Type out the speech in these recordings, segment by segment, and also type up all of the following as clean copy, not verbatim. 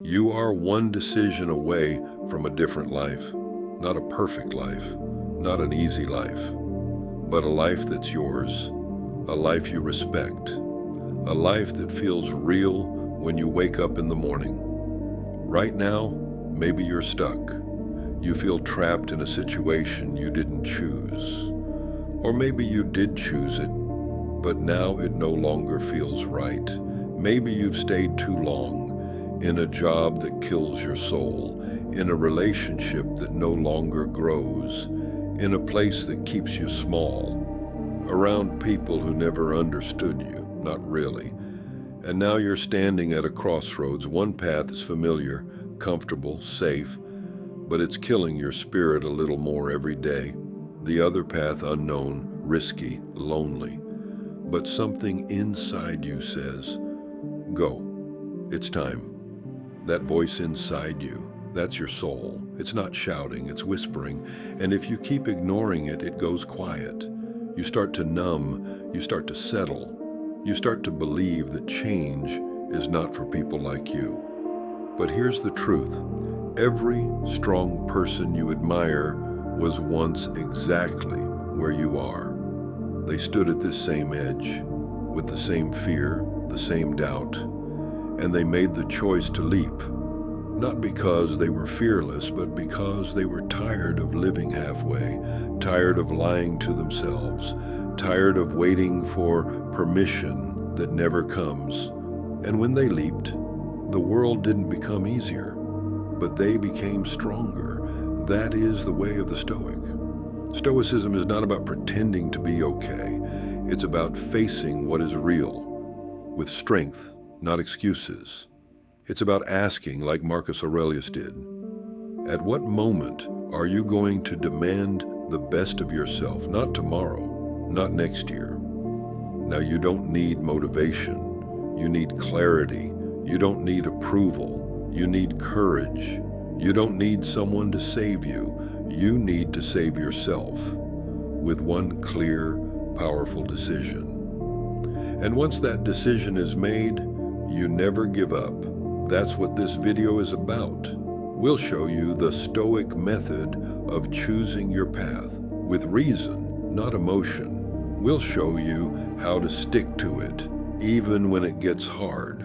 You are one decision away from a different life. Not a perfect life, not an easy life, but a life that's yours, a life you respect, a life that feels real when you wake up in the morning. Right now, maybe you're stuck. You feel trapped in a situation you didn't choose. Or maybe you did choose it, but now it no longer feels right. Maybe you've stayed too long in a job that kills your soul, in a relationship that no longer grows, in a place that keeps you small, around people who never understood you, not really. And now you're standing at a crossroads. One path is familiar, comfortable, safe, but it's killing your spirit a little more every day. The other path unknown, risky, lonely. But something inside you says, go, it's time. That voice inside you, that's your soul. It's not shouting, it's whispering. And if you keep ignoring it, it goes quiet. You start to numb, you start to settle. You start to believe that change is not for people like you. But here's the truth. Every strong person you admire was once exactly where you are. They stood at this same edge, with the same fear, the same doubt, and they made the choice to leap, not because they were fearless, but because they were tired of living halfway, tired of lying to themselves, tired of waiting for permission that never comes. And when they leaped, the world didn't become easier, but they became stronger. That is the way of the Stoic. Stoicism is not about pretending to be okay. It's about facing what is real, with strength, not excuses. It's about asking, like Marcus Aurelius did, at what moment are you going to demand the best of yourself? Not tomorrow, not next year. Now, you don't need motivation. You need clarity. You don't need approval. You need courage. You don't need someone to save you. You need to save yourself with one clear, powerful decision. And once that decision is made, you never give up. That's what this video is about. We'll show you the Stoic method of choosing your path with reason, not emotion. We'll show you how to stick to it, even when it gets hard.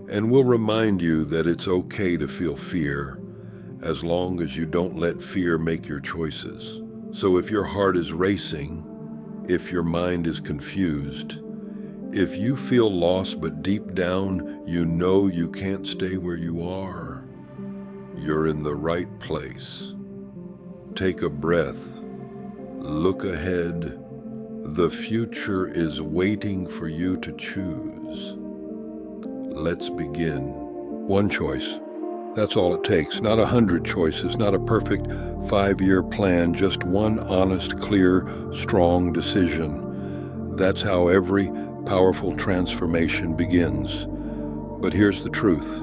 And we'll remind you that it's okay to feel fear, as long as you don't let fear make your choices. So if your heart is racing, if your mind is confused, if you feel lost but deep down you know you can't stay where you are, you're in the right place. Take a breath. Look ahead. The future is waiting for you to choose. Let's begin. One choice. That's all it takes. Not 100 choices, not a perfect 5-year plan, just one honest, clear, strong decision. That's how every powerful transformation begins. But here's the truth.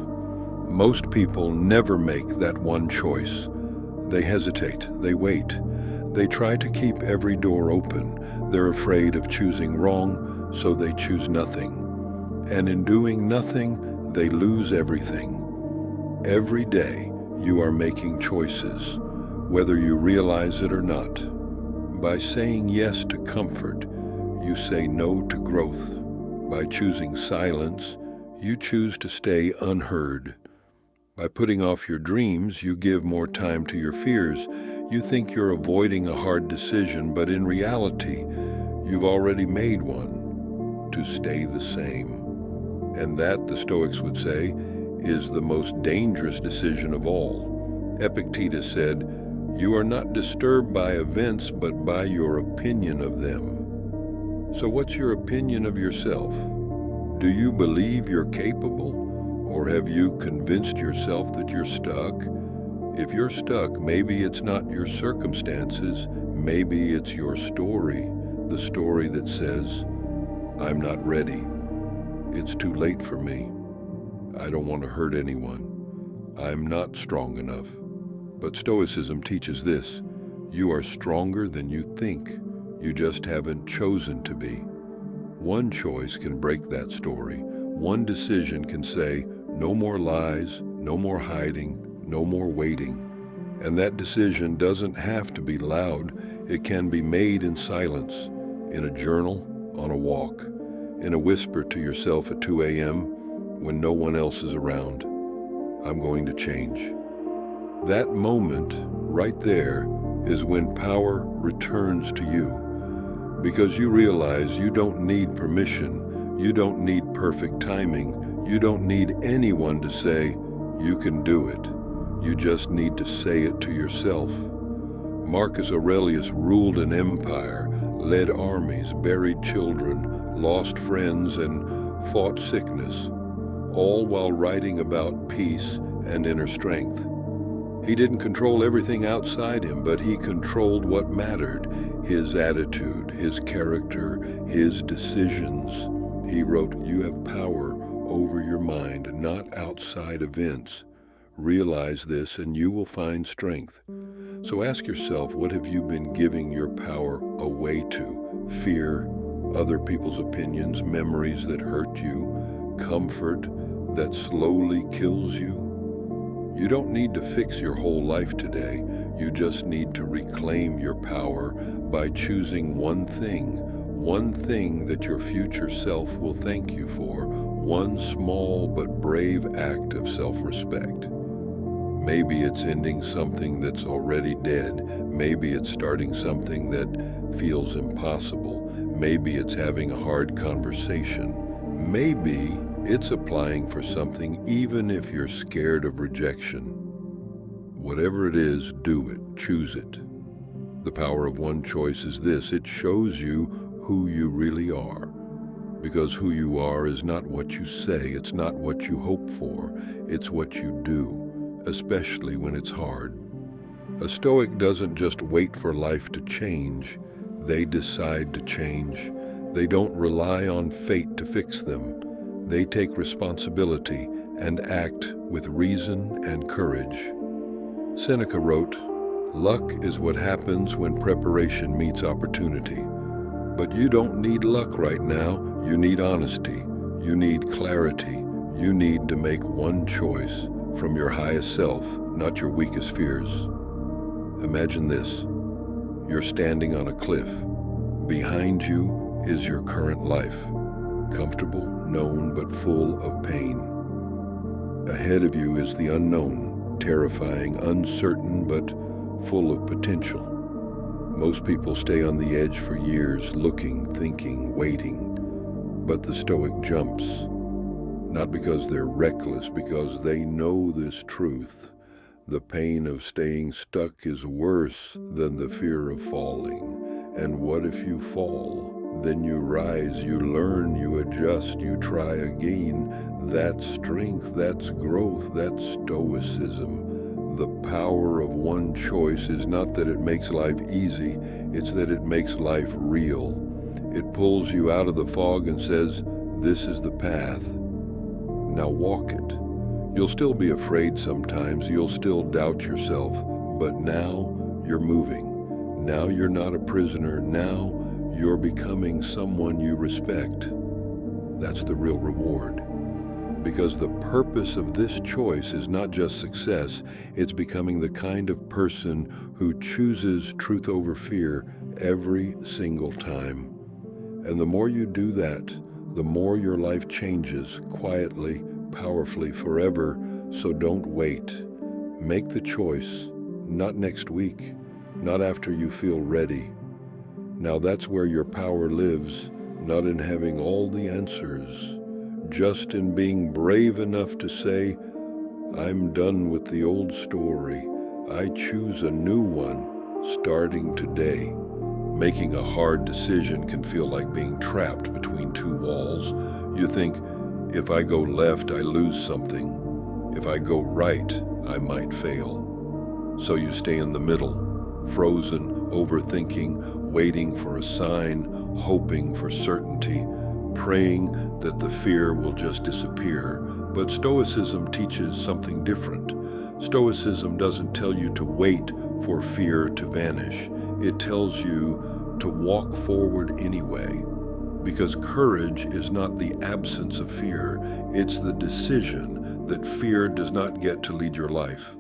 Most people never make that one choice. They hesitate, they wait. They try to keep every door open. They're afraid of choosing wrong, so they choose nothing. And in doing nothing, they lose everything. Every day, you are making choices, whether you realize it or not. By saying yes to comfort, you say no to growth. By choosing silence, you choose to stay unheard. By putting off your dreams, you give more time to your fears. You think you're avoiding a hard decision, but in reality, you've already made one: to stay the same. And that, the Stoics would say, is the most dangerous decision of all. Epictetus said, "You are not disturbed by events, but by your opinion of them." So what's your opinion of yourself? Do you believe you're capable? Or have you convinced yourself that you're stuck? If you're stuck, maybe it's not your circumstances, maybe it's your story, the story that says, "I'm not ready. It's too late for me. I don't want to hurt anyone. I'm not strong enough." But Stoicism teaches this: you are stronger than you think. You just haven't chosen to be. One choice can break that story. One decision can say, No more lies, no more hiding, no more waiting. And that decision doesn't have to be loud. It can be made in silence, in a journal, on a walk, in a whisper to yourself at 2 a.m. when no one else is around. I'm going to change. That moment right there is when power returns to you, because you realize you don't need permission, you don't need perfect timing, you don't need anyone to say, you can do it. You just need to say it to yourself. Marcus Aurelius ruled an empire, led armies, buried children, lost friends, and fought sickness, all while writing about peace and inner strength. He didn't control everything outside him, but he controlled what mattered, his attitude, his character, his decisions. He wrote, "You have power over your mind, not outside events. Realize this and you will find strength." So ask yourself, what have you been giving your power away to? Fear, other people's opinions, memories that hurt you, comfort that slowly kills you? You don't need to fix your whole life today. You just need to reclaim your power by choosing one thing that your future self will thank you for, one small but brave act of self-respect. Maybe it's ending something that's already dead. Maybe it's starting something that feels impossible. Maybe it's having a hard conversation. Maybe it's applying for something even if you're scared of rejection. Whatever it is, do it. Choose it. The power of one choice is this: it shows you who you really are. Because who you are is not what you say, it's not what you hope for, it's what you do, especially when it's hard. A Stoic doesn't just wait for life to change, they decide to change. They don't rely on fate to fix them. They take responsibility and act with reason and courage. Seneca wrote, "Luck is what happens when preparation meets opportunity." But you don't need luck right now. You need honesty. You need clarity. You need to make one choice from your highest self, not your weakest fears. Imagine this. You're standing on a cliff. Behind you is your current life. Comfortable, known, but full of pain. Ahead of you is the unknown, terrifying, uncertain, but full of potential. Most people stay on the edge for years, looking, thinking, waiting. But the Stoic jumps, not because they're reckless, because they know this truth. The pain of staying stuck is worse than the fear of falling. And what if you fall? Then you rise, you learn, you adjust, you try again. That's strength, that's growth, that's stoicism. The power of one choice is not that it makes life easy, it's that it makes life real. It pulls you out of the fog and says, this is the path. Now walk it. You'll still be afraid sometimes, you'll still doubt yourself, but now you're moving. Now you're not a prisoner, now you're becoming someone you respect. That's the real reward. Because the purpose of this choice is not just success, it's becoming the kind of person who chooses truth over fear every single time. And the more you do that, the more your life changes quietly, powerfully, forever. So don't wait. Make the choice, not next week, not after you feel ready. Now that's where your power lives, not in having all the answers, just in being brave enough to say, I'm done with the old story. I choose a new one, starting today. Making a hard decision can feel like being trapped between two walls. You think, if I go left, I lose something. If I go right, I might fail. So you stay in the middle, frozen, overthinking, waiting for a sign, hoping for certainty, praying that the fear will just disappear. But Stoicism teaches something different. Stoicism doesn't tell you to wait for fear to vanish. It tells you to walk forward anyway. Because courage is not the absence of fear, it's the decision that fear does not get to lead your life.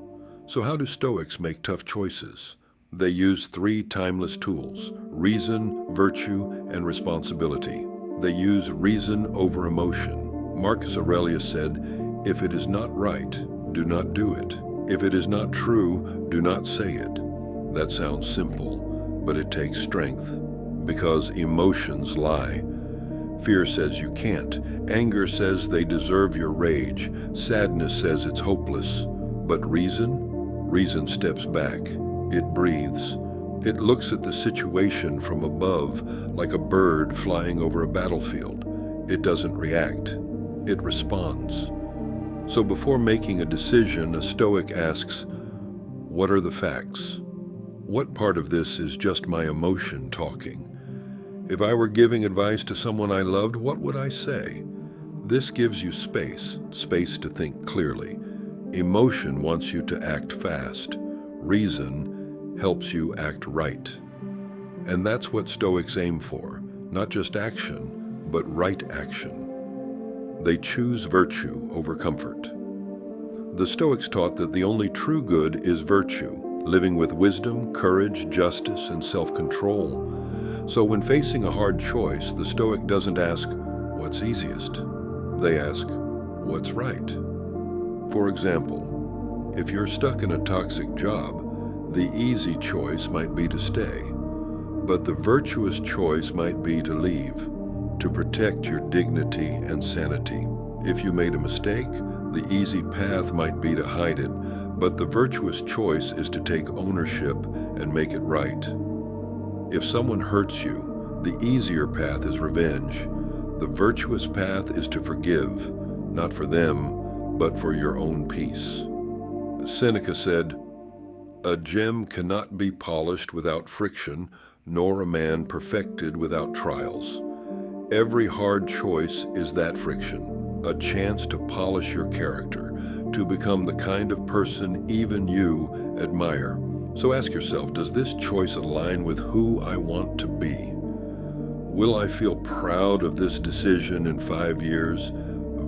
So how do Stoics make tough choices? They use three timeless tools: reason, virtue, and responsibility. They use reason over emotion. Marcus Aurelius said, "If it is not right, do not do it. If it is not true, do not say it." That sounds simple, but it takes strength, because emotions lie. Fear says you can't. Anger says they deserve your rage. Sadness says it's hopeless. But reason steps back. It breathes. It looks at the situation from above, like a bird flying over a battlefield. It doesn't react. It responds. So before making a decision, a Stoic asks, what are the facts? What part of this is just my emotion talking? If I were giving advice to someone I loved, what would I say? This gives you space to think clearly. Emotion wants you to act fast. Reason helps you act right. And that's what Stoics aim for, not just action, but right action. They choose virtue over comfort. The Stoics taught that the only true good is virtue, living with wisdom, courage, justice, and self-control. So when facing a hard choice, the Stoic doesn't ask, what's easiest? They ask, what's right? For example, if you're stuck in a toxic job, the easy choice might be to stay, but the virtuous choice might be to leave, to protect your dignity and sanity. If you made a mistake, the easy path might be to hide it, but the virtuous choice is to take ownership and make it right. If someone hurts you, the easier path is revenge. The virtuous path is to forgive, not for them, but for your own peace. Seneca said, "A gem cannot be polished without friction, nor a man perfected without trials." Every hard choice is that friction, a chance to polish your character, to become the kind of person even you admire. So ask yourself, does this choice align with who I want to be? Will I feel proud of this decision in 5 years?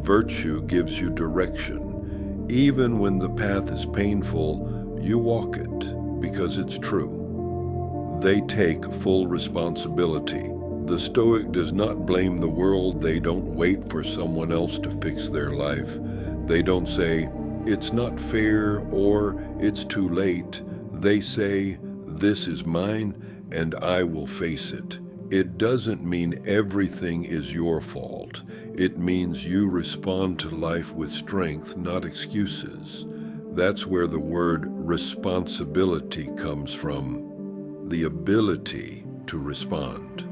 Virtue gives you direction. Even when the path is painful, you walk it because it's true. They take full responsibility. The Stoic does not blame the world. They don't wait for someone else to fix their life. They don't say, it's not fair or it's too late. They say, this is mine and I will face it. It doesn't mean everything is your fault. It means you respond to life with strength, not excuses. That's where the word responsibility comes from, the ability to respond.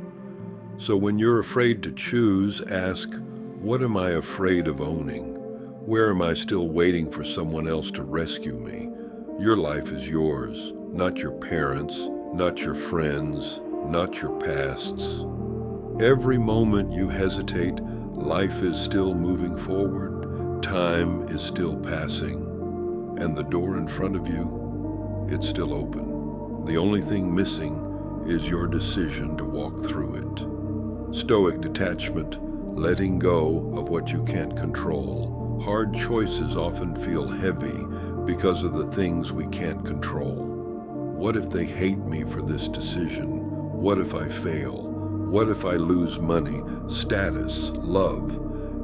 So when you're afraid to choose, ask, what am I afraid of owning? Where am I still waiting for someone else to rescue me? Your life is yours, not your parents', not your friends', not your past's. Every moment you hesitate, life is still moving forward, time is still passing, and the door in front of you, it's still open. The only thing missing is your decision to walk through it. Stoic detachment, letting go of what you can't control. Hard choices often feel heavy because of the things we can't control. What if they hate me for this decision? What if I fail? What if I lose money, status, love?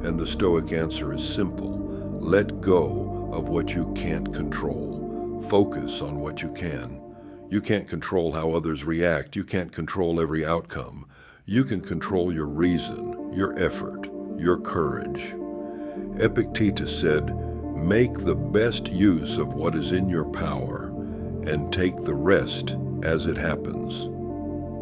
And the Stoic answer is simple. Let go of what you can't control. Focus on what you can. You can't control how others react. You can't control every outcome. You can control your reason, your effort, your courage. Epictetus said, make the best use of what is in your power and take the rest as it happens.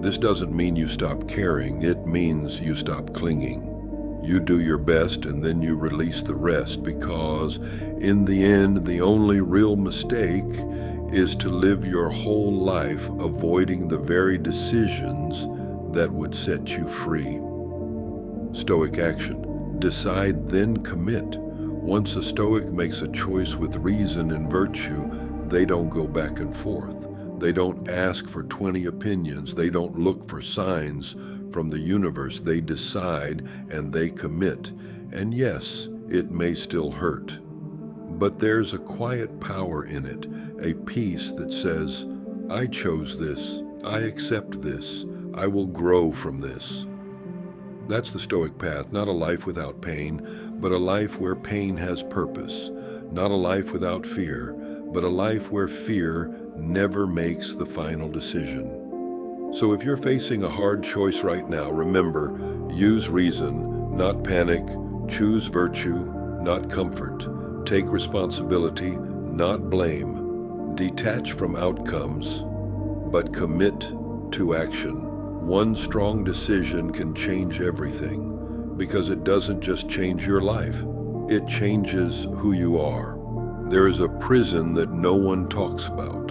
This doesn't mean you stop caring, it means you stop clinging. You do your best and then you release the rest, because in the end, the only real mistake is to live your whole life avoiding the very decisions that would set you free. Stoic action. Decide, then commit. Once a Stoic makes a choice with reason and virtue, they don't go back and forth. They don't ask for 20 opinions. They don't look for signs from the universe. They decide and they commit. And yes, it may still hurt. But there's a quiet power in it, a peace that says, I chose this, I accept this, I will grow from this. That's the Stoic path, not a life without pain, but a life where pain has purpose, not a life without fear, but a life where fear never makes the final decision. So if you're facing a hard choice right now, remember, use reason, not panic, choose virtue, not comfort, take responsibility, not blame, detach from outcomes, but commit to action. One strong decision can change everything, because it doesn't just change your life, it changes who you are. There is a prison that no one talks about.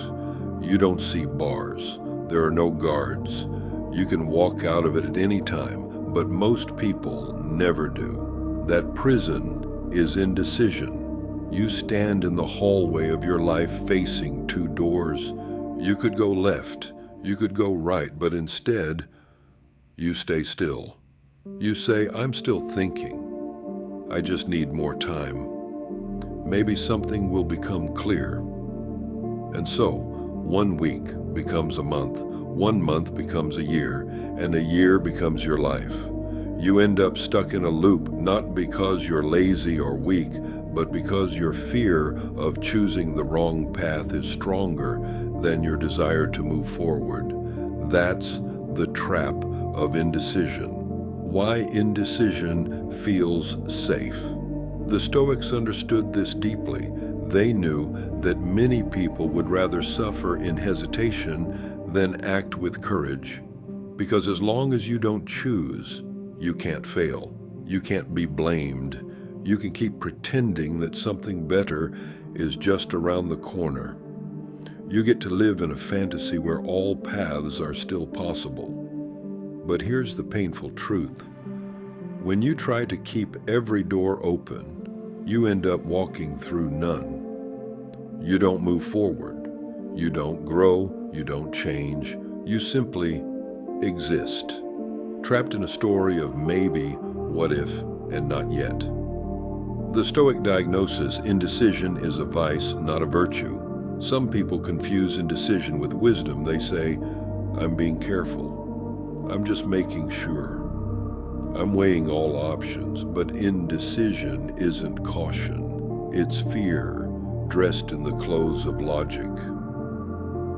You don't see bars. There are no guards. You can walk out of it at any time, but most people never do. That prison is indecision. You stand in the hallway of your life facing two doors. You could go left, you could go right, but instead, you stay still. You say, I'm still thinking. I just need more time. Maybe something will become clear. And so, 1 week becomes a month, 1 month becomes a year, and a year becomes your life. You end up stuck in a loop, not because you're lazy or weak, but because your fear of choosing the wrong path is stronger than your desire to move forward. That's the trap of indecision. Why indecision feels safe. The Stoics understood this deeply. They knew that many people would rather suffer in hesitation than act with courage, because as long as you don't choose, you can't fail. You can't be blamed. You can keep pretending that something better is just around the corner. You get to live in a fantasy where all paths are still possible. But here's the painful truth. When you try to keep every door open, you end up walking through none. You don't move forward. You don't grow. You don't change. You simply exist, trapped in a story of maybe, what if, and not yet. The Stoic diagnosis, indecision is a vice, not a virtue. Some people confuse indecision with wisdom. They say, I'm being careful. I'm just making sure. I'm weighing all options. But indecision isn't caution. It's fear, dressed in the clothes of logic.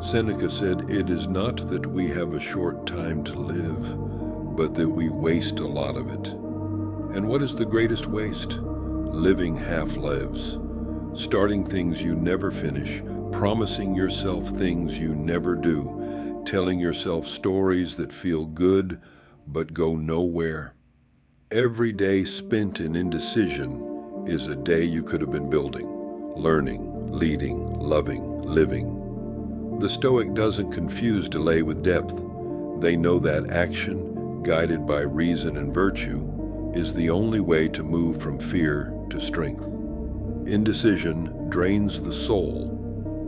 Seneca said, it is not that we have a short time to live, but that we waste a lot of it. And what is the greatest waste? Living half-lives, starting things you never finish, promising yourself things you never do, telling yourself stories that feel good but go nowhere. Every day spent in indecision is a day you could have been building, learning, leading, loving, living. The Stoic doesn't confuse delay with depth. They know that action, guided by reason and virtue, is the only way to move from fear to strength. Indecision drains the soul.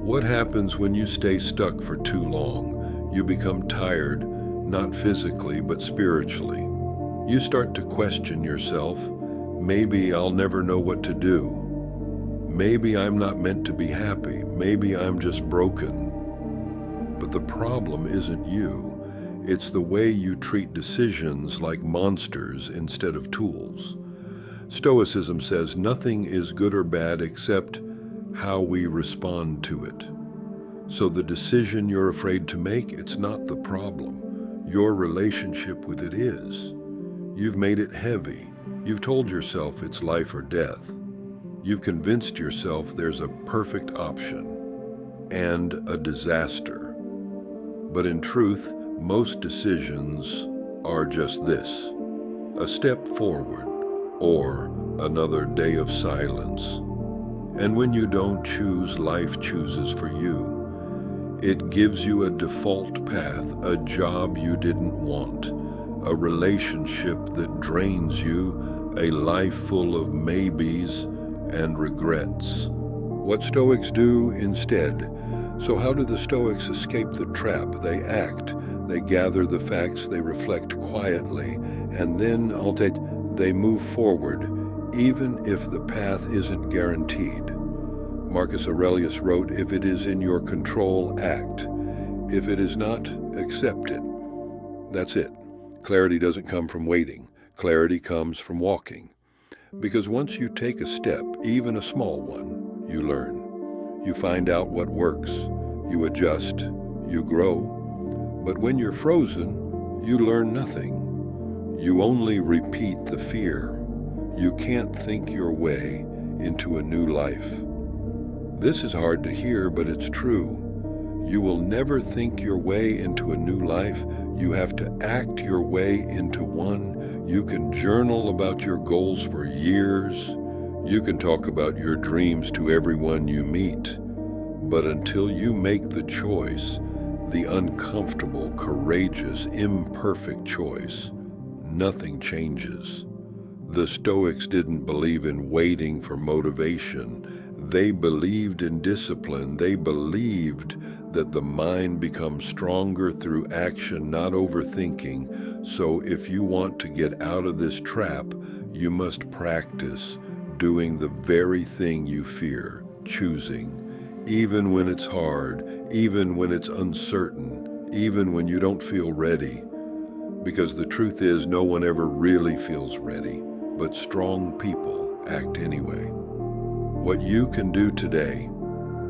What happens when you stay stuck for too long? You become tired, not physically, but spiritually. You start to question yourself. Maybe I'll never know what to do. Maybe I'm not meant to be happy. Maybe I'm just broken. But the problem isn't you. It's the way you treat decisions like monsters instead of tools. Stoicism says nothing is good or bad except how we respond to it. So the decision you're afraid to make, it's not the problem. Your relationship with it is. You've made it heavy. You've told yourself it's life or death. You've convinced yourself there's a perfect option and a disaster. But in truth, most decisions are just this: a step forward or another day of silence. And when you don't choose, life chooses for you. It gives you a default path, a job you didn't want, a relationship that drains you, a life full of maybes and regrets. What Stoics do instead. So how do the Stoics escape the trap? They act, they gather the facts, they reflect quietly, and then they move forward, even if the path isn't guaranteed. Marcus Aurelius wrote, "If it is in your control, act. If it is not, accept it." That's it. Clarity doesn't come from waiting. Clarity comes from walking. Because once you take a step, even a small one, you learn. You find out what works. You adjust. You grow. But when you're frozen, you learn nothing. You only repeat the fear. You can't think your way into a new life. This is hard to hear, but it's true. You will never think your way into a new life. You have to act your way into one. You can journal about your goals for years. You can talk about your dreams to everyone you meet. But until you make the choice, the uncomfortable, courageous, imperfect choice, nothing changes. The Stoics didn't believe in waiting for motivation. They believed in discipline. They believed that the mind becomes stronger through action, not overthinking. So if you want to get out of this trap, you must practice doing the very thing you fear, choosing, even when it's hard, even when it's uncertain, even when you don't feel ready. Because the truth is, no one ever really feels ready, but strong people act anyway. What you can do today,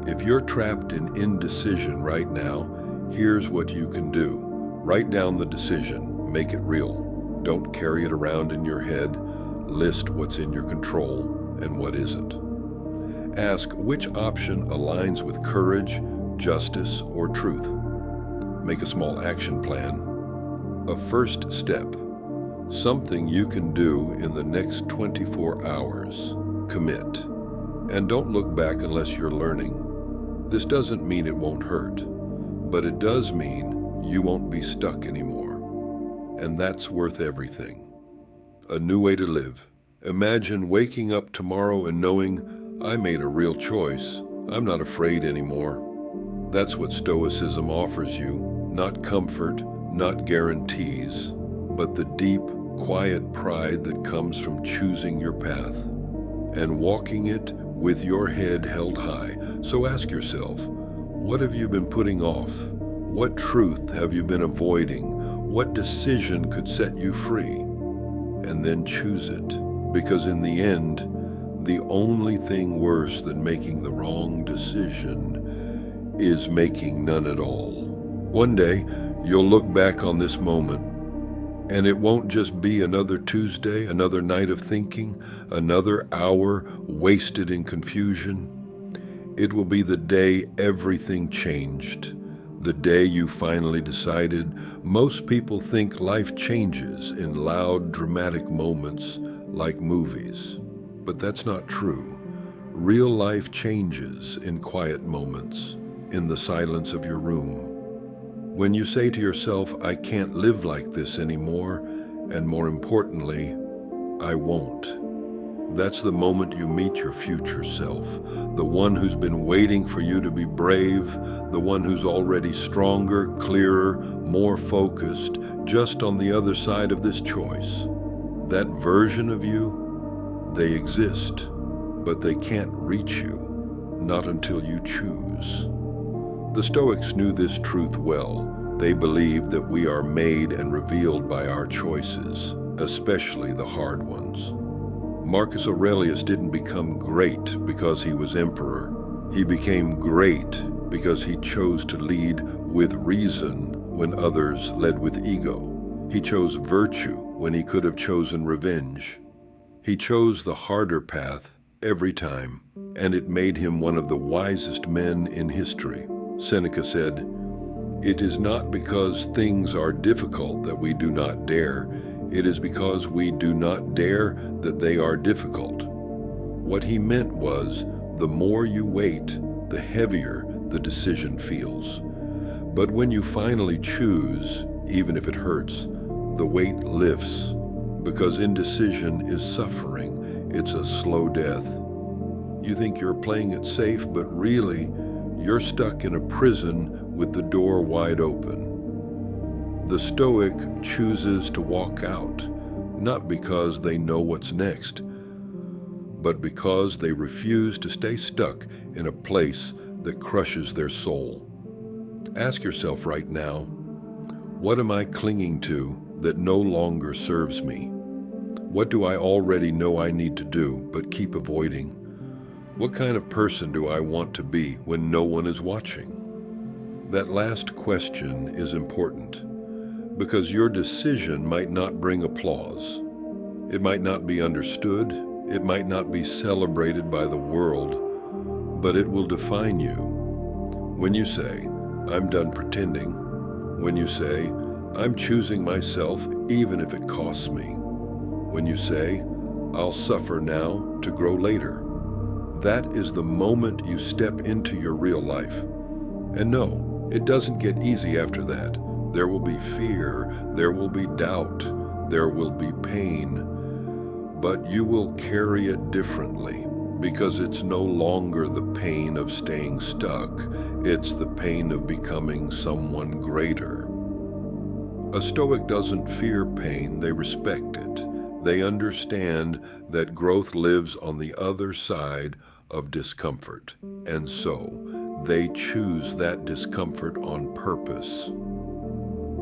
if you're trapped in indecision right now, here's what you can do. Write down the decision, make it real. Don't carry it around in your head. List what's in your control and what isn't. Ask which option aligns with courage, justice, or truth. Make a small action plan. A first step, something you can do in the next 24 hours. Commit. And don't look back unless you're learning. This doesn't mean it won't hurt, but it does mean you won't be stuck anymore. And that's worth everything. A new way to live. Imagine waking up tomorrow and knowing, I made a real choice. I'm not afraid anymore. That's what Stoicism offers you. Not comfort, not guarantees, but the deep, quiet pride that comes from choosing your path and walking it with your head held high. So ask yourself, what have you been putting off? What truth have you been avoiding? What decision could set you free? And then choose it, because in the end, the only thing worse than making the wrong decision is making none at all. One day, you'll look back on this moment, and it won't just be another Tuesday, another night of thinking, another hour wasted in confusion. It will be the day everything changed, the day you finally decided. Most people think life changes in loud, dramatic moments like movies, but that's not true. Real life changes in quiet moments, in the silence of your room. When you say to yourself, I can't live like this anymore, and more importantly, I won't. That's the moment you meet your future self, the one who's been waiting for you to be brave, the one who's already stronger, clearer, more focused, just on the other side of this choice. That version of you, they exist, but they can't reach you, not until you choose. The Stoics knew this truth well. They believed that we are made and revealed by our choices, especially the hard ones. Marcus Aurelius didn't become great because he was emperor. He became great because he chose to lead with reason when others led with ego. He chose virtue when he could have chosen revenge. He chose the harder path every time, and it made him one of the wisest men in history. Seneca said, "It is not because things are difficult that we do not dare. It is because we do not dare that they are difficult." What he meant was, the more you wait, the heavier the decision feels. But when you finally choose, even if it hurts, the weight lifts, because indecision is suffering. It's a slow death. You think you're playing it safe, but really, you're stuck in a prison with the door wide open. The Stoic chooses to walk out, not because they know what's next, but because they refuse to stay stuck in a place that crushes their soul. Ask yourself right now, what am I clinging to that no longer serves me? What do I already know I need to do but keep avoiding? What kind of person do I want to be when no one is watching? That last question is important because your decision might not bring applause. It might not be understood. It might not be celebrated by the world, but it will define you. When you say, I'm done pretending, when you say, I'm choosing myself even if it costs me, when you say, I'll suffer now to grow later, that is the moment you step into your real life. And no, it doesn't get easy after that. There will be fear, there will be doubt, there will be pain, but you will carry it differently because it's no longer the pain of staying stuck, it's the pain of becoming someone greater. A Stoic doesn't fear pain, they respect it. They understand that growth lives on the other side of discomfort, and so they choose that discomfort on purpose.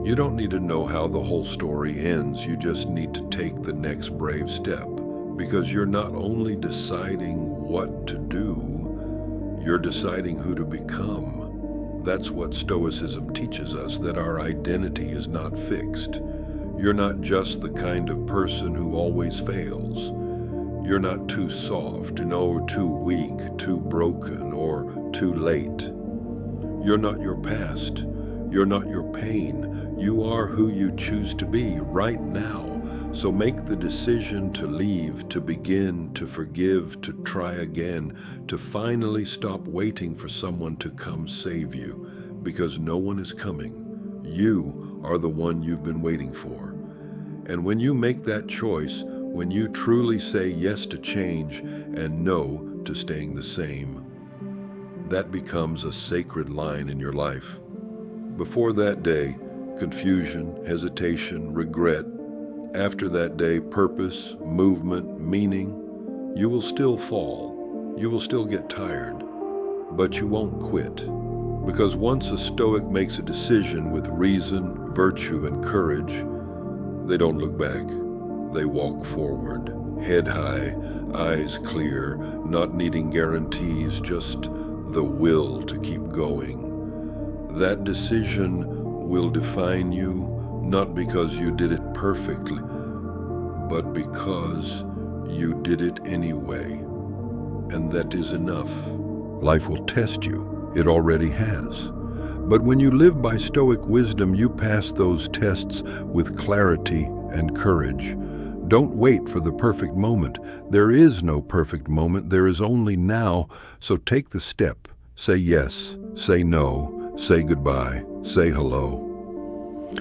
You don't need to know how the whole story ends, you just need to take the next brave step, because you're not only deciding what to do, you're deciding who to become. That's what Stoicism teaches us, that our identity is not fixed. You're not just the kind of person who always fails. You're not too soft, or too weak, too broken, or too late. You're not your past. You're not your pain. You are who you choose to be right now. So make the decision to leave, to begin, to forgive, to try again, to finally stop waiting for someone to come save you, because no one is coming. You are the one you've been waiting for. And when you make that choice, when you truly say yes to change and no to staying the same, that becomes a sacred line in your life. Before that day, confusion, hesitation, regret. After that day, purpose, movement, meaning. You will still fall. You will still get tired. But you won't quit. Because once a Stoic makes a decision with reason, virtue, and courage, they don't look back. They walk forward, head high, eyes clear, not needing guarantees, just the will to keep going. That decision will define you, not because you did it perfectly, but because you did it anyway. And that is enough. Life will test you. It already has. But when you live by Stoic wisdom, you pass those tests with clarity and courage. Don't wait for the perfect moment. There is no perfect moment. There is only now. So take the step. Say yes. Say no. Say goodbye. Say hello.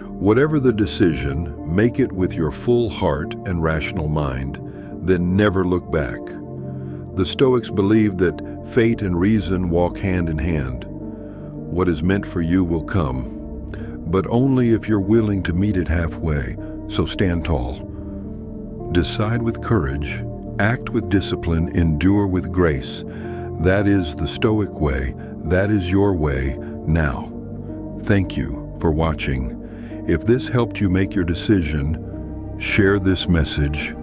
Whatever the decision, make it with your full heart and rational mind, then never look back. The Stoics believe that fate and reason walk hand in hand. What is meant for you will come, but only if you're willing to meet it halfway, so stand tall. Decide with courage, act with discipline, endure with grace. That is the Stoic way. That is your way now. Thank you for watching. If this helped you make your decision, share this message,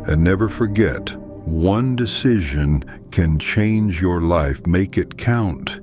and never forget, one decision can change your life. Make it count.